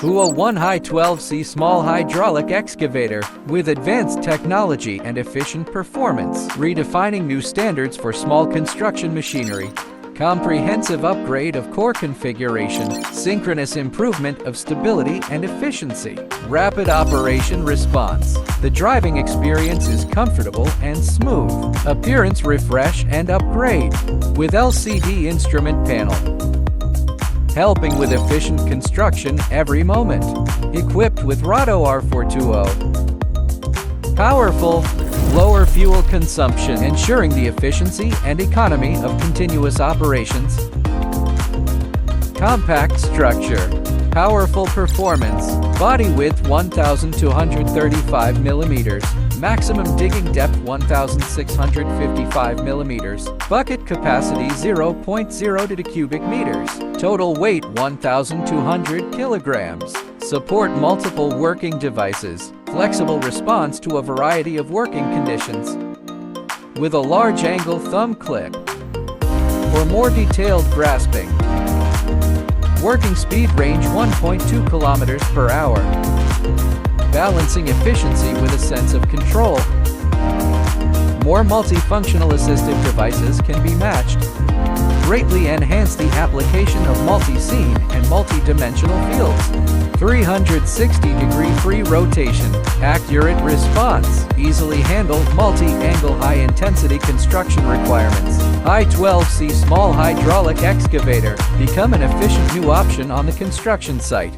HY12C small hydraulic excavator with advanced technology and efficient performance, redefining new standards for small construction machinery. Comprehensive upgrade of core configuration, synchronous improvement of stability and efficiency, rapid operation response. The driving experience is comfortable and smooth. Appearance refresh and upgrade with LCD instrument panel, helping with efficient construction every moment. Equipped with Runto R420. Powerful, lower fuel consumption, ensuring the efficiency and economy of continuous operations. Compact structure, powerful performance, body width 1,235 mm, maximum digging depth 1,655 mm, bucket capacity 0.02 cubic meters, total weight 1,200 kilograms, support multiple working devices, flexible response to a variety of working conditions, with a large angle thumb clip for more detailed grasping. Working speed range 1.2 kilometers per hour. Balancing efficiency with a sense of control. More multifunctional assistive devices can be matched. Greatly enhance the application of multi-scene and multi-dimensional fields. 360-degree free rotation, accurate response, easily handle multi-angle high-intensity construction requirements. HY12C small hydraulic excavator, become an efficient new option on the construction site.